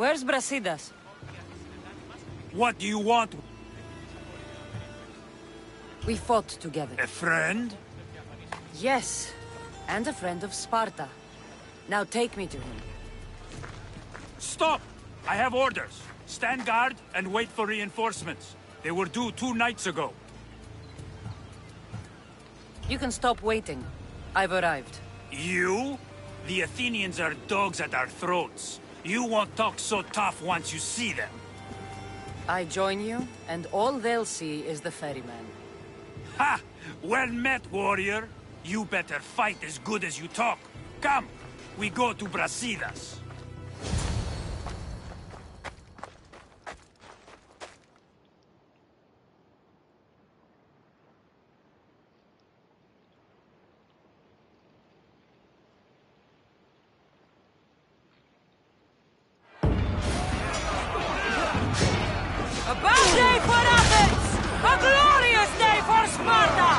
Where's Brasidas? What do you want? We fought together. A friend? Yes, and a friend of Sparta. Now take me to him. Stop! I have orders. Stand guard and wait for reinforcements. They were due 2 nights ago. You can stop waiting. I've arrived. You? The Athenians are dogs at our throats. You won't talk so tough once you see them. I join you, and all they'll see is the ferryman. Ha! Well met, warrior. You better fight as good as you talk. Come, we go to Brasidas. A bad day for Athens! A glorious day for Sparta!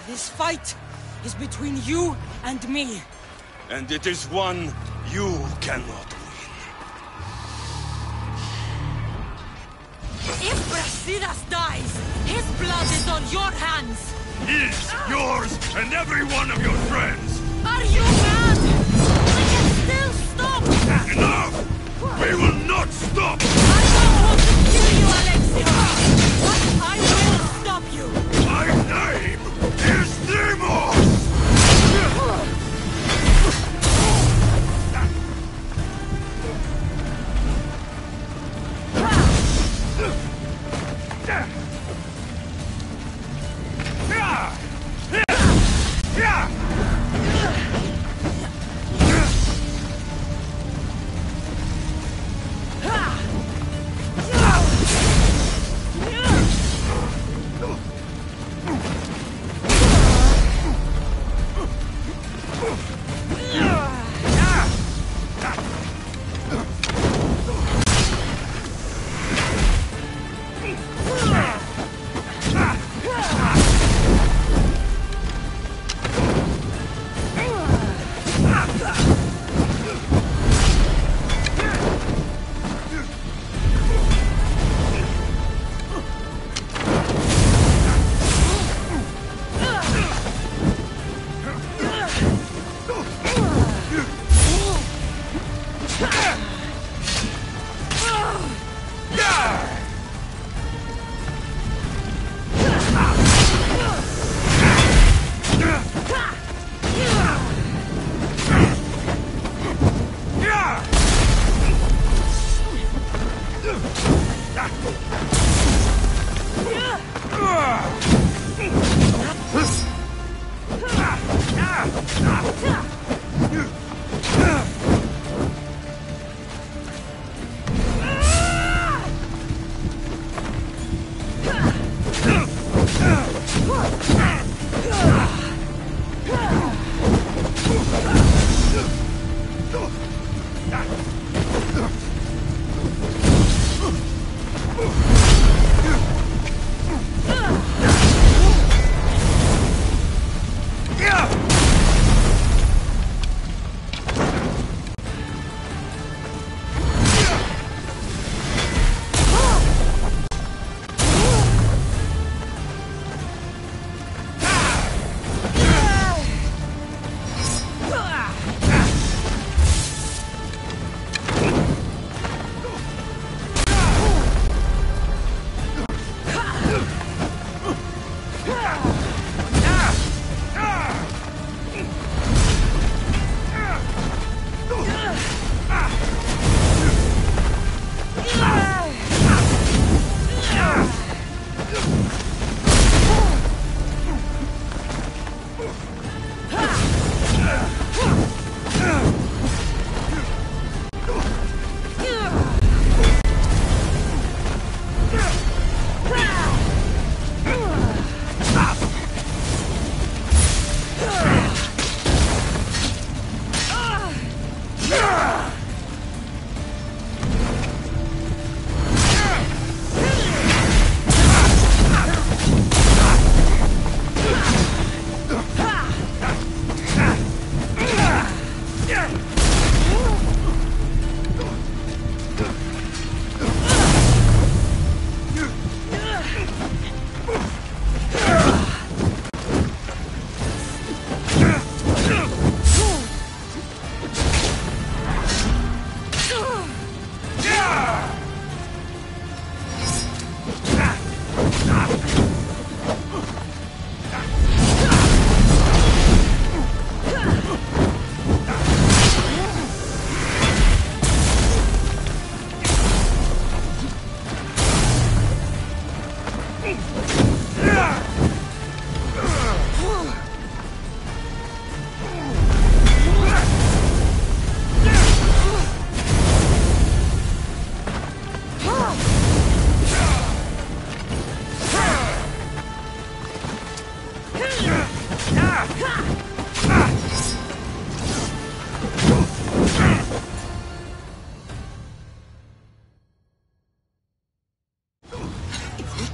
This fight is between you and me. And it is one you cannot win. If Brasidas dies, his blood is on your hands. His, yours, and every one of your friends. Are you mad? We can still stop. Enough! We will not stop! I don't want to kill you, Alexios, but I will stop you. My name is Demos! Yeah!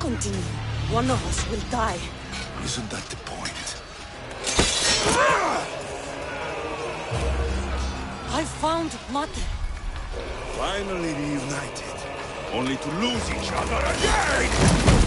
continue, one of us will die. Isn't that the point? I found Mate. Finally reunited, only to lose each other again!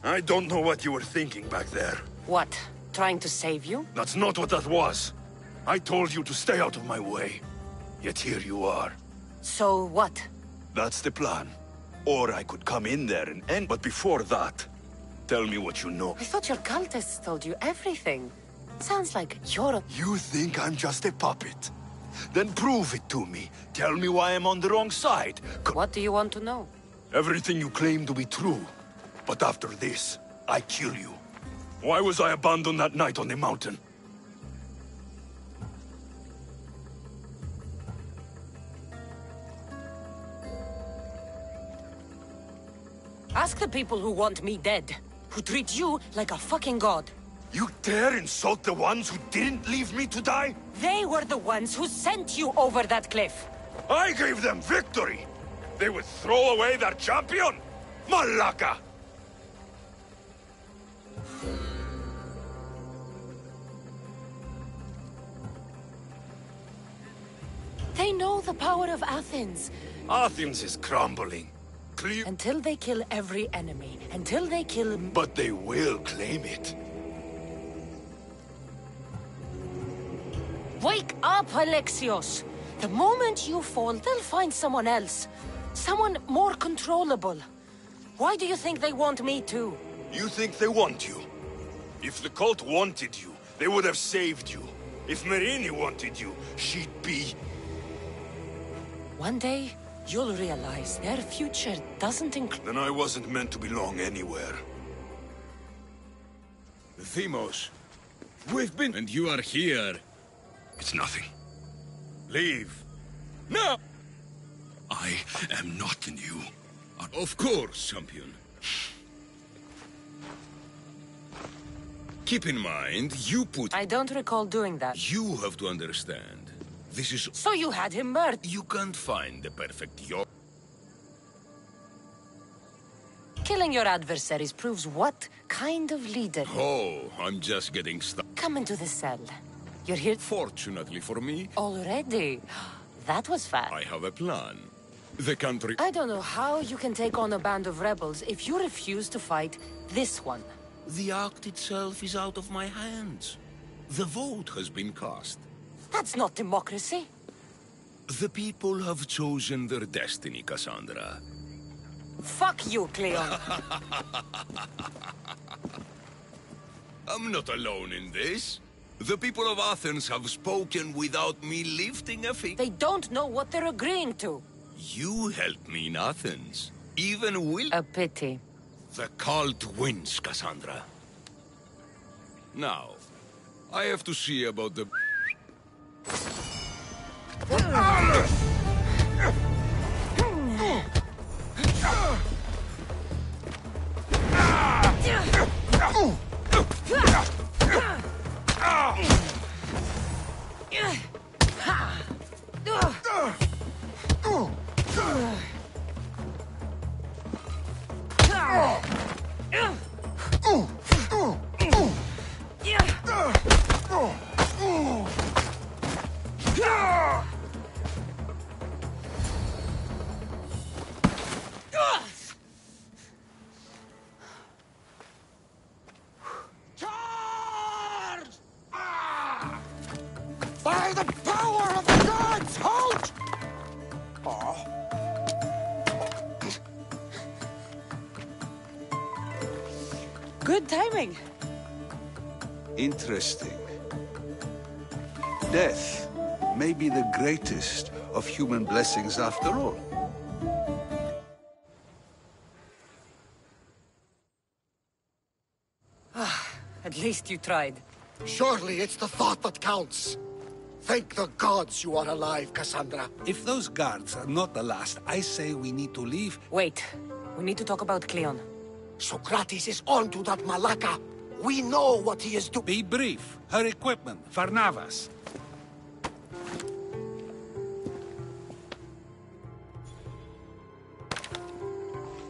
I don't know what you were thinking back there. What? Trying to save you? That's not what that was. I told you to stay out of my way. Yet here you are. So what? That's the plan. Or I could come in there and end. But before that, tell me what you know. I thought your cultists told you everything. Sounds like you're a... You think I'm just a puppet? Then prove it to me. Tell me why I'm on the wrong side. What do you want to know? Everything you claim to be true. But after this, I kill you. Why was I abandoned that night on the mountain? Ask the people who want me dead. Who treat you like a fucking god. You dare insult the ones who didn't leave me to die? They were the ones who sent you over that cliff. I gave them victory! They would throw away their champion? Malaka! They know the power of Athens. Athens is crumbling. Until they kill every enemy. Until they kill... But they will claim it. Wake up, Alexios! The moment you fall, they'll find someone else. Someone more controllable. Why do you think they want me too? You think they want you? If the cult wanted you, they would have saved you. If Merini wanted you, she'd be... One day, you'll realize their future doesn't include... Then I wasn't meant to belong anywhere. Themos, we've been... And you are here. It's nothing. Leave. No! I am not new. Of course, champion. Keep in mind, you put... I don't recall doing that. You have to understand. This is... So you had him murdered? You can't find the perfect yo... Killing your adversaries proves what kind of leader... Oh, I'm just getting started. Come into the cell. You're here... Fortunately for me... Already? That was fast. I have a plan. The country... I don't know how you can take on a band of rebels if you refuse to fight this one. The act itself is out of my hands. The vote has been cast. That's not democracy. The people have chosen their destiny, Cassandra. Fuck you, Cleon. I'm not alone in this. The people of Athens have spoken without me lifting a finger. They don't know what they're agreeing to. You helped me in Athens. Even will... A pity. The cult wins, Cassandra. Now, I have to see about the... By the power of the gods, halt! Good timing. Interesting. Death may be the greatest of human blessings after all. At least you tried. Surely it's the thought that counts. Thank the gods you are alive, Cassandra. If those guards are not the last, I say we need to leave. Wait. We need to talk about Cleon. Socrates is on to that Malaka. We know what he is doing. Be brief. Her equipment, Varnavas.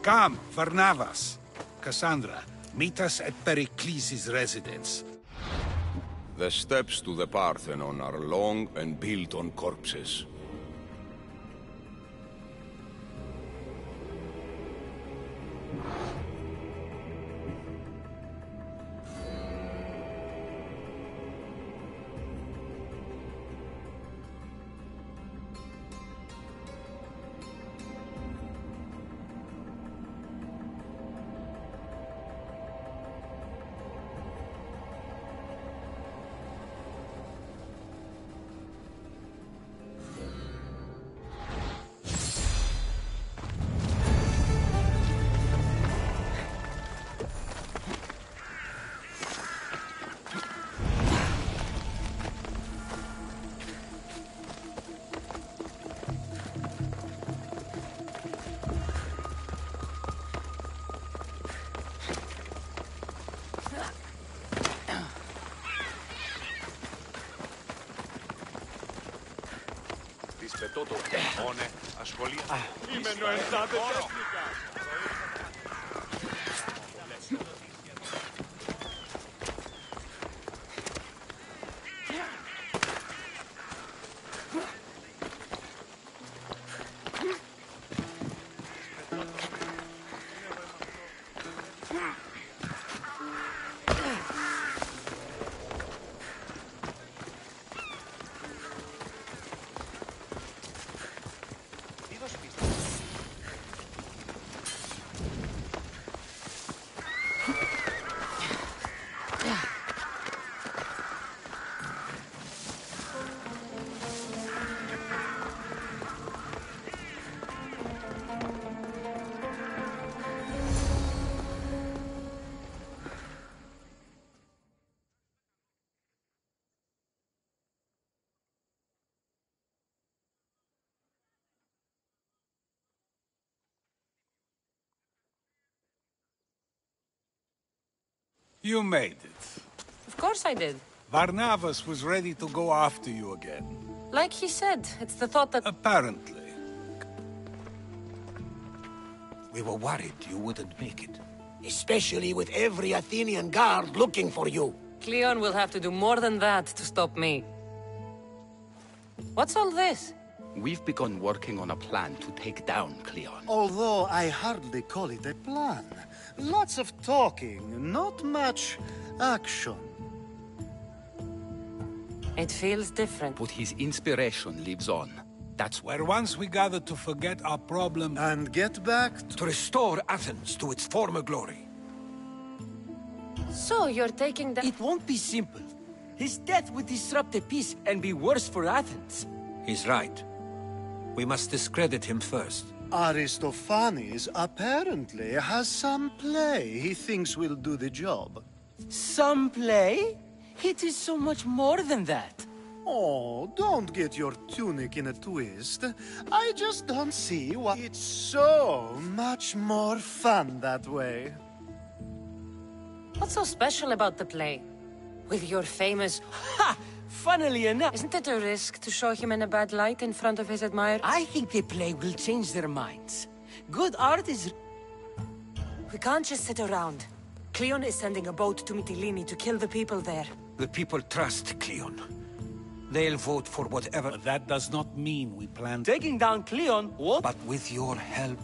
Come, Varnavas. Cassandra, meet us at Pericles' residence. The steps to the Parthenon are long and built on corpses. αυτό το όνε ασχολεί. Είμαι νοεντάδε τέχνικα. You made it. Of course I did. Varnavas was ready to go after you again. Like he said, it's the thought that... Apparently. We were worried you wouldn't make it. Especially with every Athenian guard looking for you. Cleon will have to do more than that to stop me. What's all this? We've begun working on a plan to take down Cleon. Although I hardly call it a plan. Lots of talking, not much action. It feels different. But his inspiration lives on. That's where once we gathered to forget our problem and get back to restore Athens to its former glory. So you're taking the... It won't be simple. His death would disrupt the peace and be worse for Athens. He's right. We must discredit him first. Aristophanes apparently has some play he thinks will do the job. Some play? It is so much more than that. Oh, don't get your tunic in a twist. I just don't see why it's so much more fun that way. What's so special about the play? With your famous... Ha! Funnily enough... Isn't it a risk to show him in a bad light in front of his admirers? I think the play will change their minds. Good art is... We can't just sit around. Cleon is sending a boat to Mytilene to kill the people there. The people trust Cleon. They'll vote for whatever... But that does not mean we plan... Taking down Cleon, what? But with your help...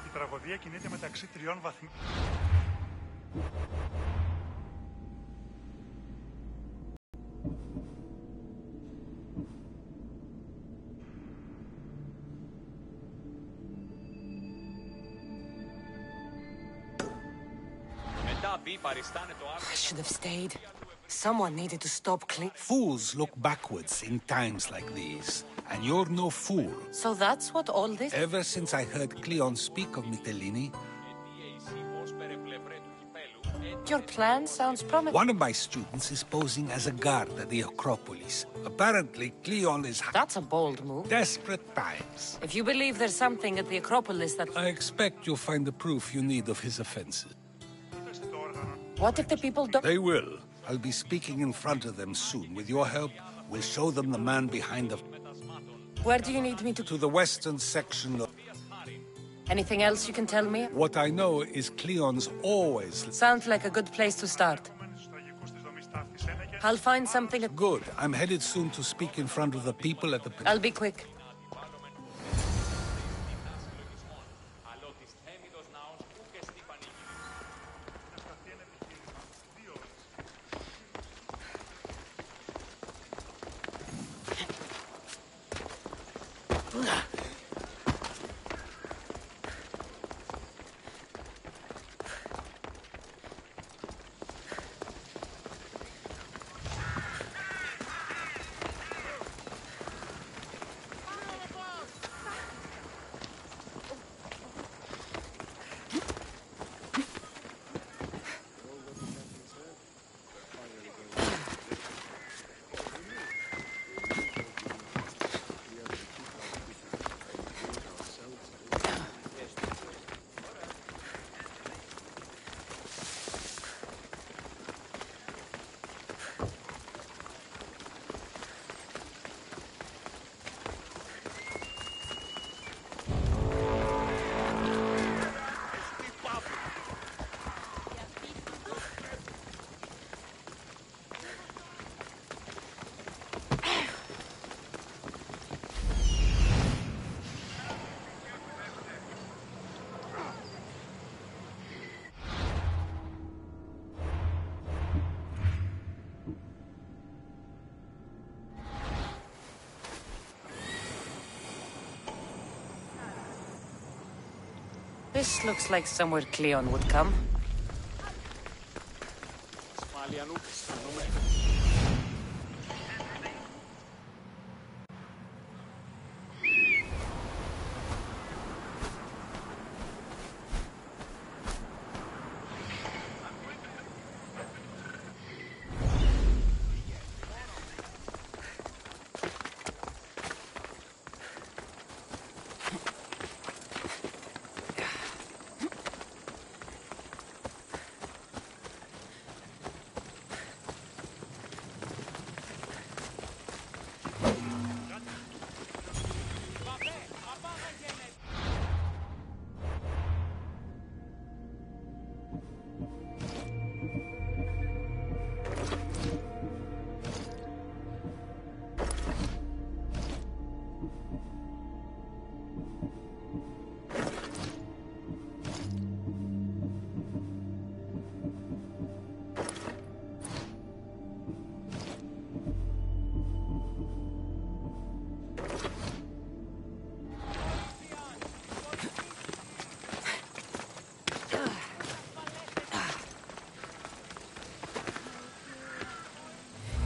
Η τραγωδία κινείται μεταξύ τριών βαθμών. I should have stayed. Someone needed to stop Cleon. Fools look backwards in times like these. And you're no fool. So that's what all this... Ever since I heard Cleon speak of Mytilene... Your plan sounds promising. One of my students is posing as a guard at the Acropolis. Apparently, Cleon is... That's a bold move. Desperate times. If you believe there's something at the Acropolis that... I expect you'll find the proof you need of his offenses. What if the people don't... They will. I'll be speaking in front of them soon. With your help, we'll show them the man behind the... Where do you need me to... To the western section of... Anything else you can tell me? What I know is Cleon's always... Sounds like a good place to start. I'll find something... Good. I'm headed soon to speak in front of the people at the... I'll be quick. This looks like somewhere Cleon would come.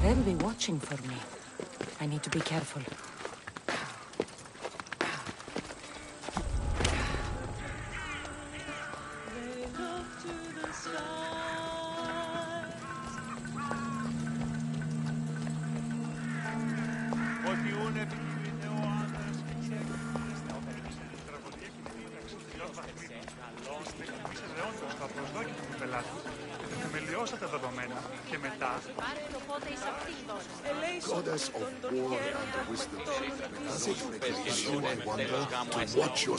They'll be watching for me. I need to be careful. Goddess of war and wisdom, does it make you, I wonder, to watch your...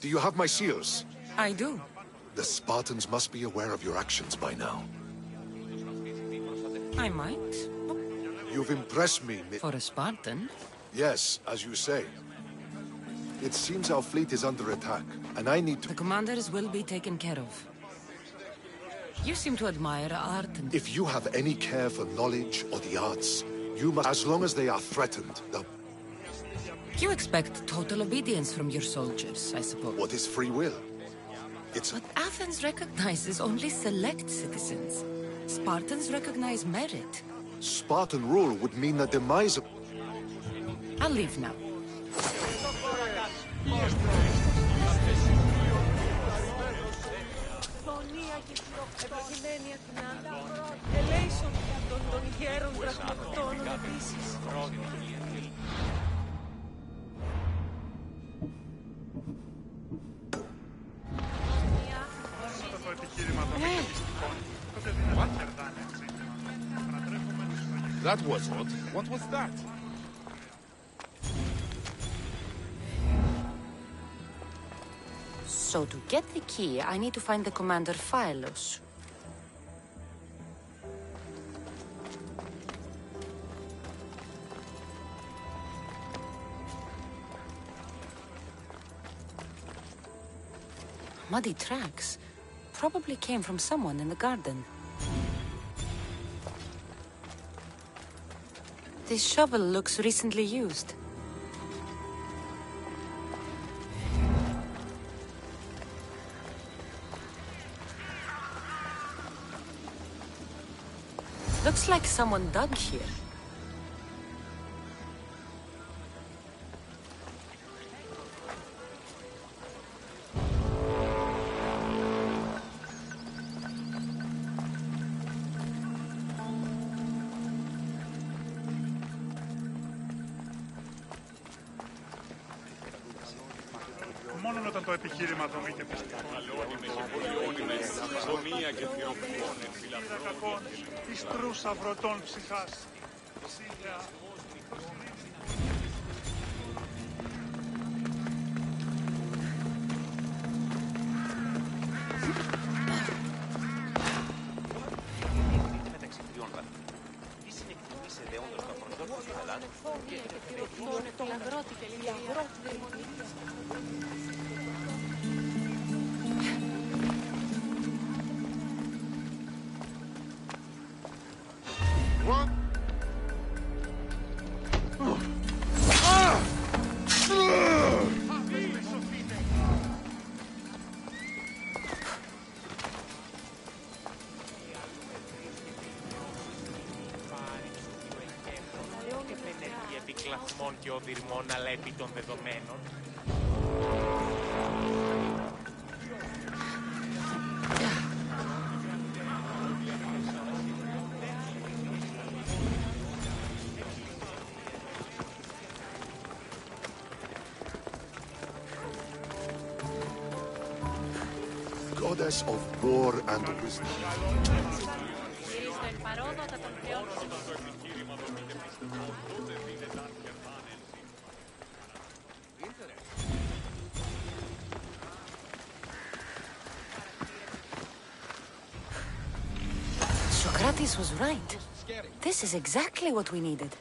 Do you have my seals? I do. The Spartans must be aware of your actions by now. I might. You've impressed me, For a Spartan? Yes, as you say. It seems our fleet is under attack, and I need to... The commanders will be taken care of. You seem to admire art and... If you have any care for knowledge or the arts, you must... As long as they are threatened, they'll... You expect total obedience from your soldiers, I suppose. What is free will? It's... But Athens recognizes only select citizens. Spartans recognize merit. Spartan rule would mean the demise of... I'll leave now. That was odd. What was that? So to get the key, I need to find the commander Phylos. Muddy tracks. Probably came from someone in the garden. This shovel looks recently used. Looks like someone dug here. Μόνο όταν το επιχείρημα δομείται πιστικό. Κακόν, εις τρούς αυρωτών ψυχάς. λαθμών και οδυρμών, αλλά επί των δεδομένων. Goddess of war and wisdom. Socrates was right. This is exactly what we needed.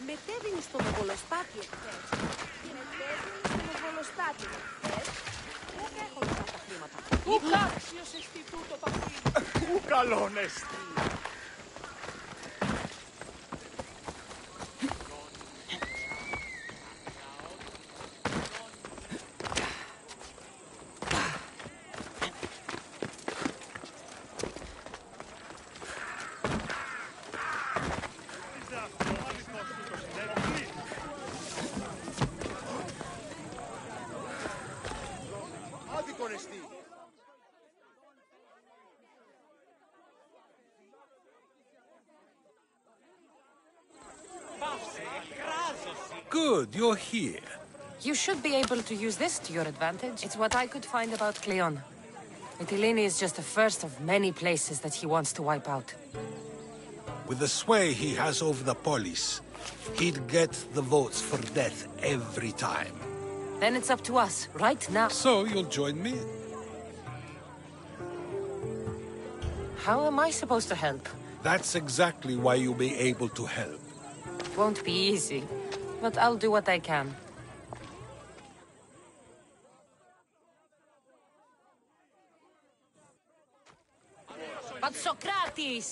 Μετέβηνε στο μεγολοστάτη εχθές. Μετέβηνε στο μεγολοστάτη εχθές. Πού έχω αυτά τα χρήματα. Πού κάξιος εστι τούτο παπί. Πού καλόν εστι. Good, you're here. You should be able to use this to your advantage. It's what I could find about Cleon. Mytilene is just the first of many places that he wants to wipe out. With the sway he has over the polis, he'd get the votes for death every time. Then it's up to us, right now. So you'll join me? How am I supposed to help? That's exactly why you'll be able to help. It won't be easy, but I'll do what I can. But Socrates!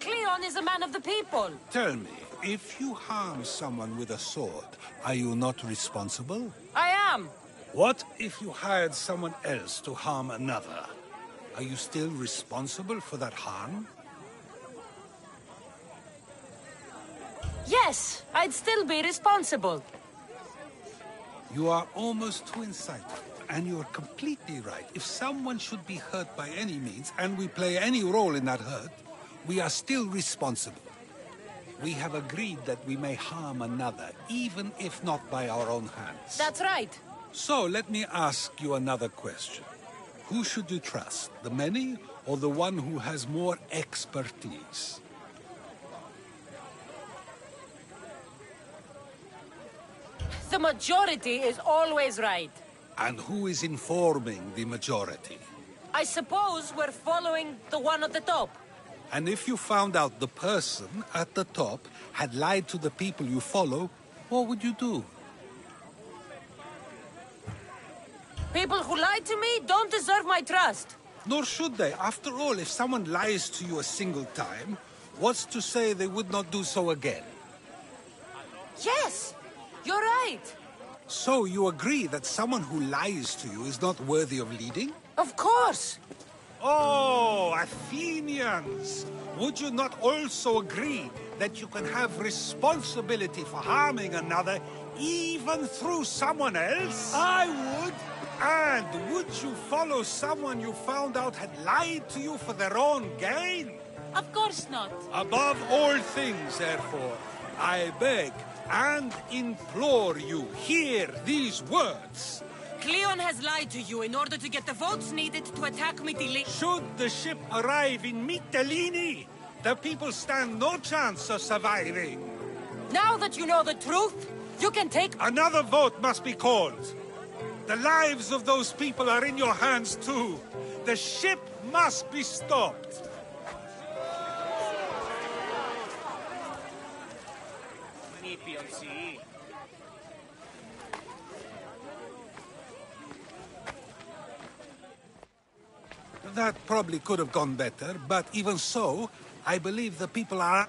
Cleon is a man of the people! Tell me, if you harm someone with a sword, are you not responsible? I am! What if you hired someone else to harm another? Are you still responsible for that harm? Yes, I'd still be responsible. You are almost too insightful, and you're completely right. If someone should be hurt by any means, and we play any role in that hurt, we are still responsible. We have agreed that we may harm another, even if not by our own hands. That's right. So, let me ask you another question. Who should you trust, the many or the one who has more expertise? The majority is always right. And who is informing the majority? I suppose we're following the one at the top. And if you found out the person at the top had lied to the people you follow, what would you do? People who lie to me don't deserve my trust. Nor should they. After all, if someone lies to you a single time, What's to say they would not do so again? Yes! You're right! So you agree that someone who lies to you is not worthy of leading? Of course! Oh, Athenians! Would you not also agree that you can have responsibility for harming another even through someone else? I would! And would you follow someone you found out had lied to you for their own gain? Of course not. Above all things, therefore, I beg and implore you, hear these words. Cleon has lied to you in order to get the votes needed to attack Mytilene. Should the ship arrive in Mytilene, the people stand no chance of surviving. Now that you know the truth, you can take... Another vote must be called. The lives of those people are in your hands too. The ship must be stopped. That probably could have gone better, but even so, I believe the people are...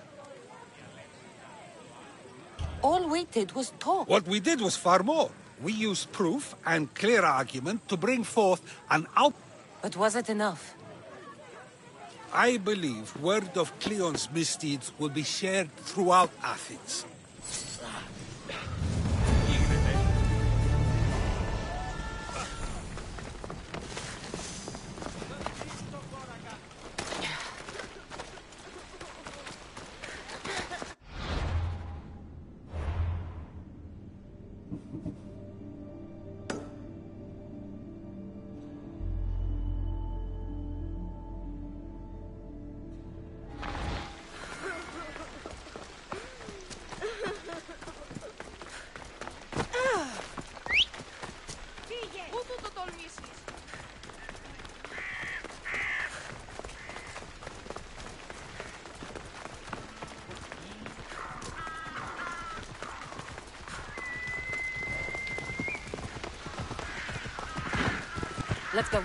All we did was talk. What we did was far more. We used proof and clear argument to bring forth an out... But was it enough? I believe word of Cleon's misdeeds will be shared throughout Athens. Let's go.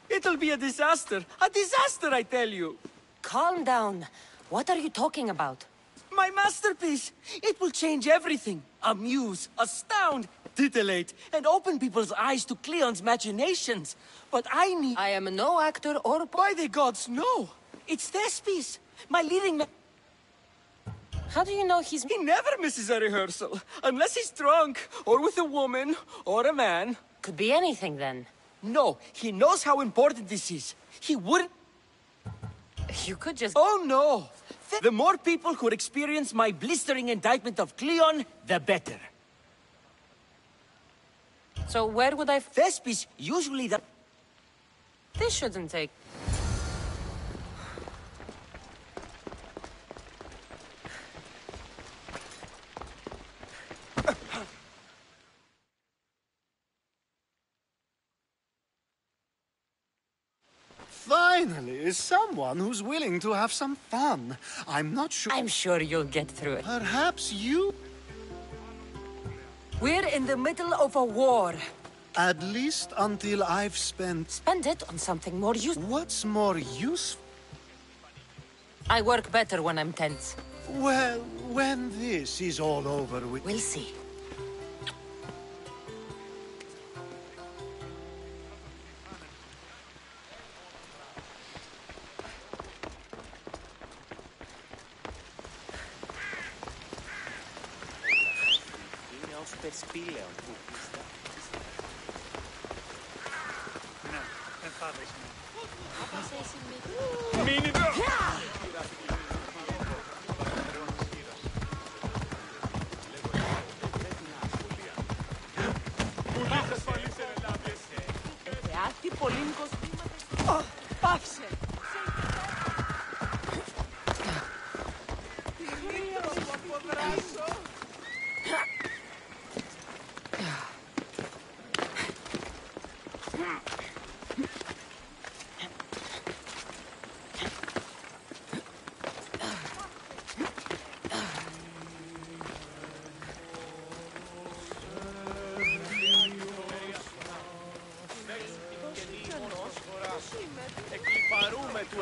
It'll be a disaster! A disaster, I tell you! Calm down. What are you talking about? My masterpiece! It will change everything. Amuse, astound, titillate, and open people's eyes to Cleon's machinations. But I need... I am no actor or... By the gods, no! It's Thespis, my leading man. How do you know he's... He never misses a rehearsal, unless he's drunk, or with a woman, or a man. Could be anything, then. No, he knows how important this is. He wouldn't... You could just... Oh, no! The more people who experience my blistering indictment of Cleon, the better. So where would I... Thespis, usually the... This shouldn't take... Finally, someone who's willing to have some fun. I'm not sure... I'm sure you'll get through it. Perhaps you... We're in the middle of a war. At least until I've spent... Spend it on something more useful. What's more useful? I work better when I'm tense. Well, when this is all over with... We'll see.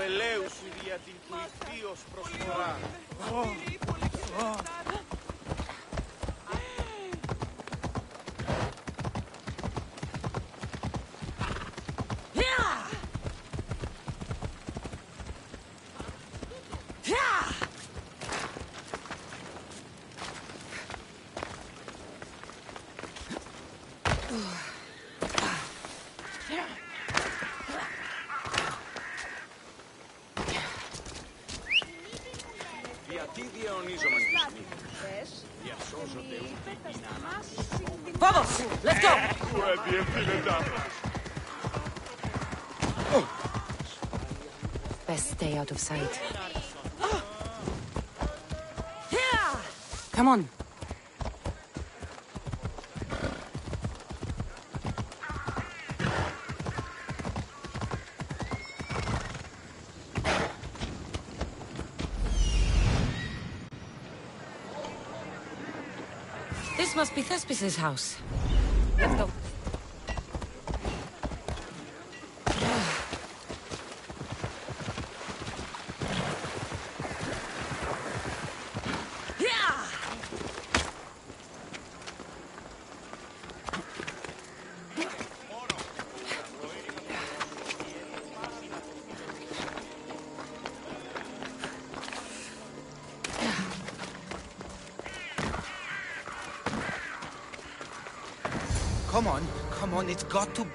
ελέου σου δια την κουηφίως προσφορά. Vamos! Let's go! Best stay out of sight. Come on. This must be Thespis' house. Let's go. Come on, it's got to...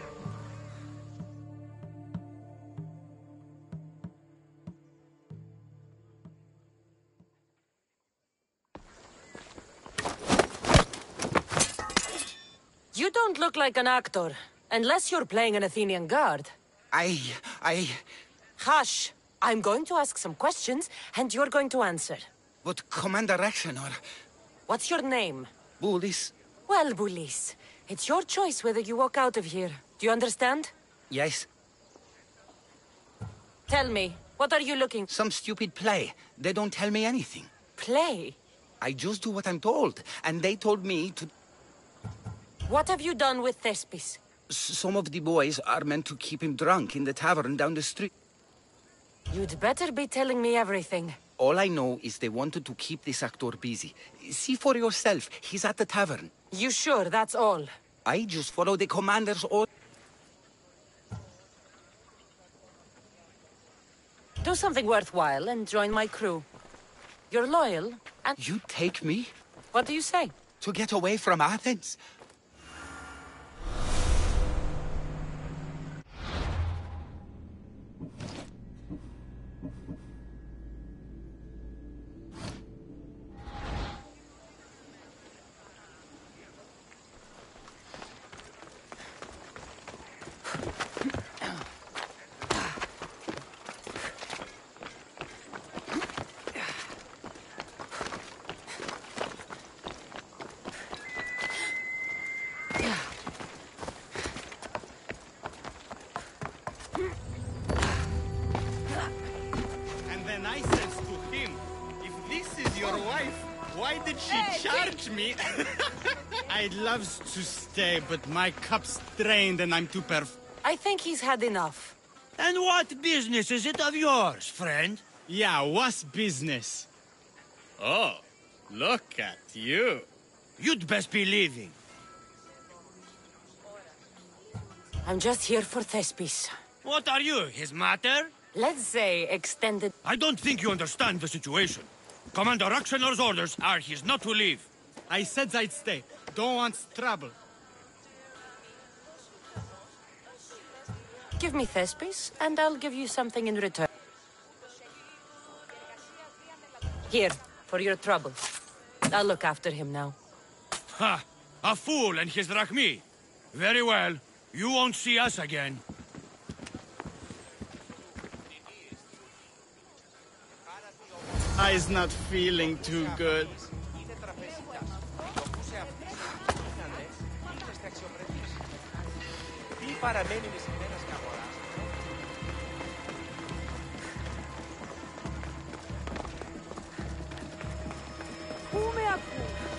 You don't look like an actor, unless you're playing an Athenian guard. Hush! I'm going to ask some questions, and you're going to answer. But Commander Rexenor... What's your name? Bulis. Well, Bulis, it's your choice whether you walk out of here. Do you understand? Yes. Tell me, what are you looking... Some stupid play. They don't tell me anything. Play? I just do what I'm told, and they told me to... What have you done with Thespis? Some of the boys are meant to keep him drunk in the tavern down the street. You'd better be telling me everything. All I know is they wanted to keep this actor busy. See for yourself, he's at the tavern. You sure that's all? I just follow the commander's order. Do something worthwhile and join my crew. You're loyal, and... You take me? What do you say? To get away from Athens? Why did she charge me? I'd love to stay, but my cup's drained and I'm too I think he's had enough. And what business is it of yours, friend? Yeah, what's business? Oh, look at you. You'd best be leaving. I'm just here for Thespis. What are you, his mater? Let's say extended... I don't think you understand the situation. Commander Rexenor's orders are he's not to leave. I said I'd stay. Don't want trouble. Give me Thespis, and I'll give you something in return. Here, for your trouble. I'll look after him now. Ha! A fool and his drachmi. Very well. You won't see us again. I's not feeling too good.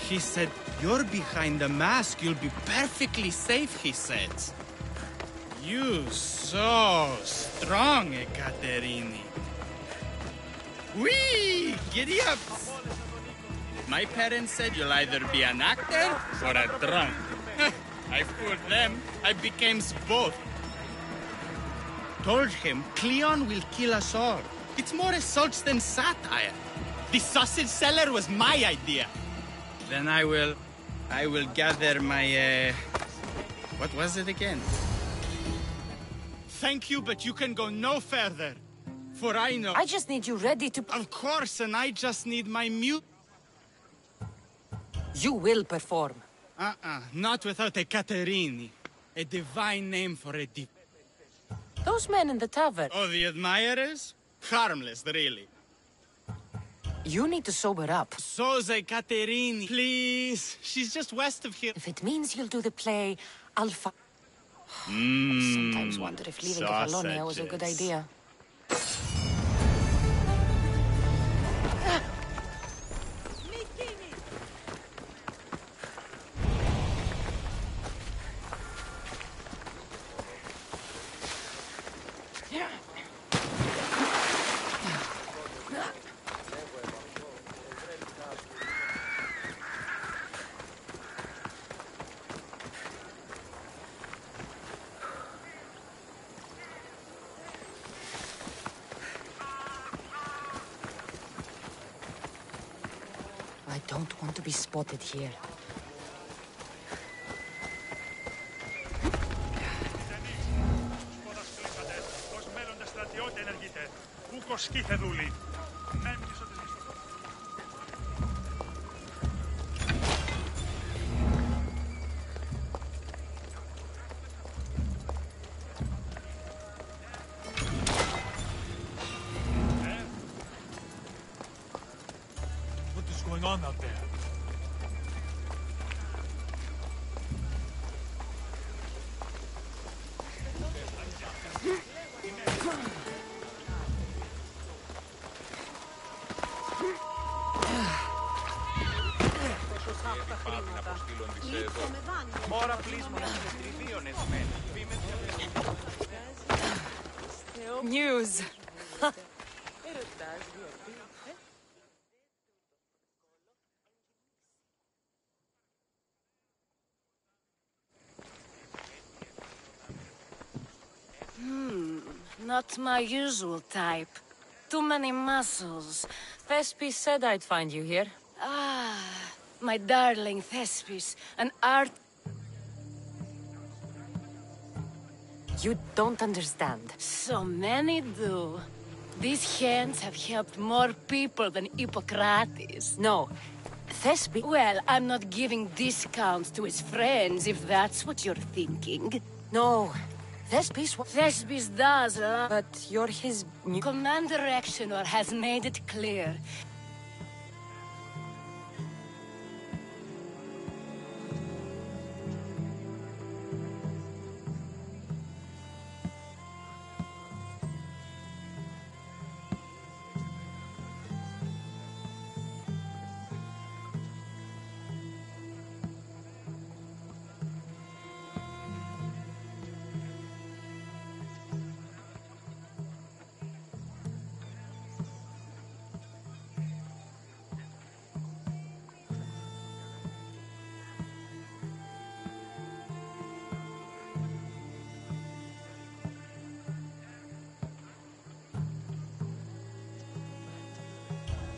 He said, "You're behind the mask, you'll be perfectly safe," he said. You so strong, Ekaterini. Whee! Giddy up! My parents said you'll either be an actor or a drunk. I fooled them. I became both. Told him Cleon will kill us all. It's more assaults than satire. The sausage seller was my idea. Then I will gather my, what was it again? Thank you, but you can go no further. For I know... I just need you ready to... Of course, and I just need my mute... You will perform. Not without a Caterini. A divine name for a deep... Those men in the tavern... Oh, the admirers? Harmless, really. You need to sober up. So's a Caterini. Please. She's just west of here. If it means you'll do the play, I'll sometimes wonder if leaving Catalonia was a good idea. I don't want to be spotted here. Going on out there? News. Not my usual type. Too many muscles. Thespis said I'd find you here. Ah, my darling Thespis. An art... You don't understand. So many do. These hands have helped more people than Hippocrates. No. Thespis... Well, I'm not giving discounts to his friends, if that's what you're thinking. No. Thespis does, but you're his new... Commander Exenor has made it clear.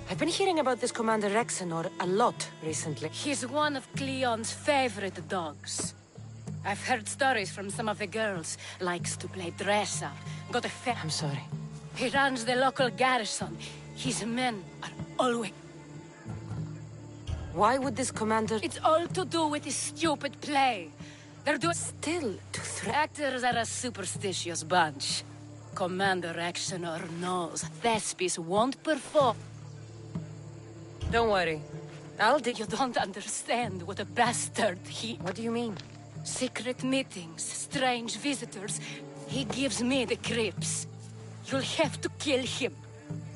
I've been hearing about this Commander Exenor a lot recently. He's one of Cleon's favorite dogs. I've heard stories from some of the girls. Likes to play dress-up. Got a I'm sorry. He runs the local garrison. His men are always... Why would this commander... It's all to do with his stupid play. They're doing... Still, actors are a superstitious bunch. Commander Exenor knows Thespis won't perform. Don't worry. I'll do... You don't understand what a bastard he... What do you mean? Secret meetings, strange visitors. He gives me the creeps. You'll have to kill him.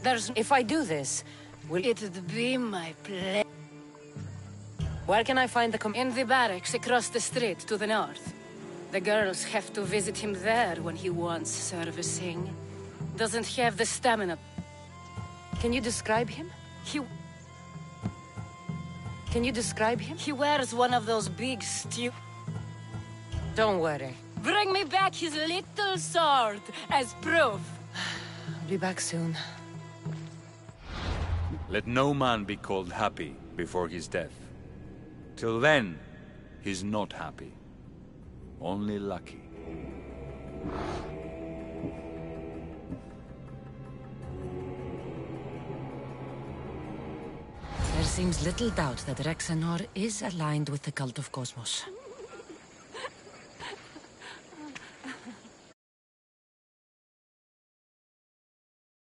There's... If I do this, will... It'd be my pleasure. Where can I find the... In the barracks across the street to the north. The girls have to visit him there when he wants servicing. Doesn't have the stamina. Can you describe him? Can you describe him? He wears one of those big Don't worry. Bring me back his little sword as proof. I'll be back soon. Let no man be called happy before his death. Till then, he's not happy. Only lucky. There seems little doubt that Rexenor is aligned with the cult of Cosmos.